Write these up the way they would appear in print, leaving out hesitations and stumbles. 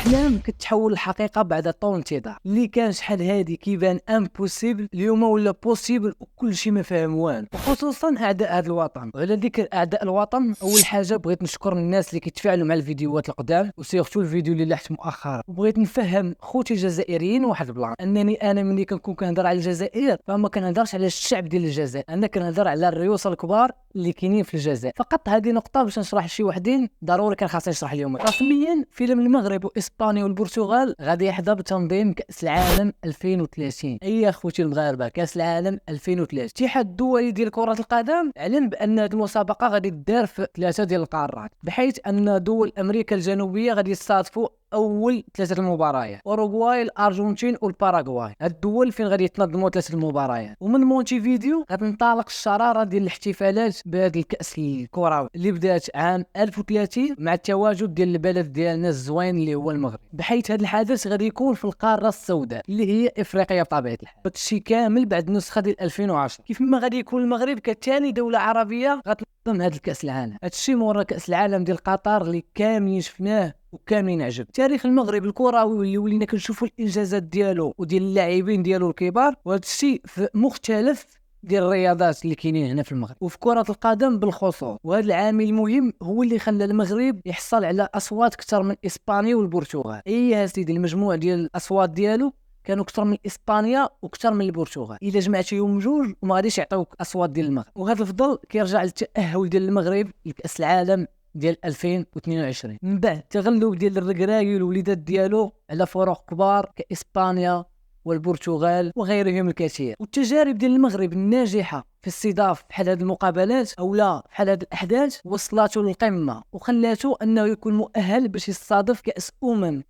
الاحلام كتحول لحقيقه بعد طول انتظار. اللي كان شحال هادي كيبان امبوسيبل اليوم ولا بوسيبل وكل شيء ما فاهم والو، وخصوصا اعداء هذا الوطن. وعلى ذكر اعداء الوطن، اول حاجه بغيت نشكر الناس اللي كيتفاعلوا مع الفيديوهات القدام وسيرتو الفيديو اللي لاحت مؤخرا. وبغيت نفهم خوتي الجزائريين واحد البلان، انني انا ملي كنكون كنهضر على الجزائر فما كنهضرش على الشعب ديال الجزائر، انا كنهضر على الريوس الكبار اللي كاينين في الجزائر فقط. هذه نقطه باش نشرح شي وحدين ضروري كان خاصني نشرح اليوم. رسميا فيلم المغرب واسبانيا والبرتغال غادي يحظى بتنظيم كاس العالم 2030. اي اخوتي المغاربه، كاس العالم 2030. الاتحاد الدولي ديال كره القدم اعلن بان هذه المسابقه غادي تدار في 3 ديال القارات، بحيث ان دول امريكا الجنوبيه غادي يستضيفوا اول 3 المباريات، اوروغواي الارجنتين والباراغواي. هاد الدول فين غادي يتنظموا 3 المباريات. ومن مونتيفيديو غتنطلق الشراره ديال الاحتفالات بهذا الكاس الكروي اللي بدات عام 1030 مع التواجد ديال البلد ديالنا الزوين اللي هو المغرب، بحيث هذا الحدث غادي يكون في القاره السوداء اللي هي افريقيا بطبيعه الحال. هذا الشيء كامل بعد النسخه ديال 2010. كيف ما غادي يكون المغرب كثاني دوله عربيه غتنظم هذا الكاس العالم. هذا الشيء مورا كاس العالم ديال قطر اللي كاملين شفناه وكاملين عجب. تاريخ المغرب الكروي اللي ولينا كنشوفوا الانجازات ديالو وديال اللاعبين ديالو الكبار، وهذا الشيء في مختلف ديال الرياضات اللي كاينين هنا في المغرب وفي كرة القدم بالخصوص. وهذا العامل المهم هو اللي خلى المغرب يحصل على اصوات اكثر من اسبانيا والبرتغال. يا سيدي المجموع ديال الاصوات ديالو كانوا اكثر من اسبانيا واكثر من البرتغال. الا جمعتيهم بجوج وما غاديش يعطيوك اصوات ديال المغرب. وهذا الفضل كيرجع للتاهل ديال المغرب لكاس العالم ديال 2022 من بعد تغلب ديال الركراكي والوليدات ديالو على فرق كبار كاسبانيا والبرتغال وغيرهم الكثير. والتجارب ديال المغرب الناجحه في استضافه بحال هذه المقابلات او لا بحال هذه الاحداث وصلته للقمه وخلاته انه يكون مؤهل باش يستضيف كاس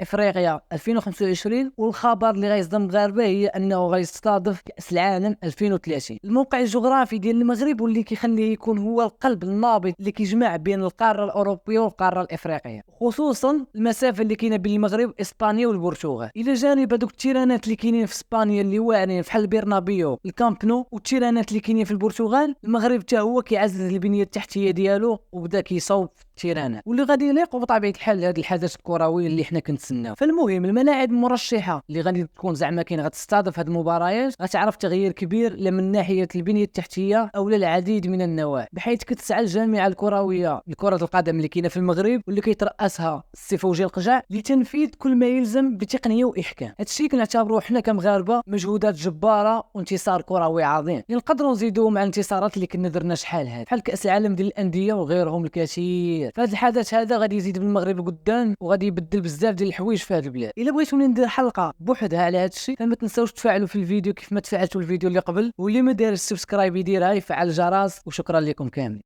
افريقيا 2025. والخبر اللي غيصدم المغاربه هي انه غيستضيف كاس العالم 2030. الموقع الجغرافي ديال المغرب واللي كيخليه يكون هو القلب النابض اللي كيجمع بين القاره الاوروبيه والقاره الافريقيه، خصوصا المسافه اللي كاينه بين المغرب اسبانيا والبرتغال. الى جانب هذوك التيرانات اللي كاينين في اسبانيا اللي واعرين بحال البرنابيو الكامب نو، والتيرانات اللي كاينين في البرتغال، المغرب حتى هو كيعزز البنيه التحتيه ديالو وبدا كيصوب التيرانات واللي غادي يليق بطبيعه الحال هذا الحدث الكروي اللي حنا كنتسناو. فالمهم الملاعب المرشحه اللي غادي تكون زعما كاين غتستضيف هذه المباريات غتعرف تغيير كبير لا من ناحيه البنيه التحتيه او العديد من النواحي، بحيث كتسعى الجامعه الكرويه لكره القدم اللي كاينه في المغرب واللي كيترأسها السي فوجي القجع لتنفيذ كل ما يلزم بتقنيه واحكام. هذا الشيء كنعتبروه حنا كمغاربه مجهودات جباره وانتصار كروي عظيم اللي نقدروا نزيدوه مع الانتصارات اللي كنا درنا شحال هذا بحال كاس العالم ديال الانديه وغيرهم الكثير. فهذا الحدث هذا غادي يزيد بالمغرب قدام وغادي يبدل بزاف ديال الحوايج في هذه البلاد. الا بغيتوني ندير حلقه بوحدها على هذا الشيء فما تنساوش تفاعلوا في الفيديو كيف ما تفاعلتوا الفيديو اللي قبل، واللي ما دارش سبسكرايب يديرها يفعل الجرس. وشكرا لكم كامل.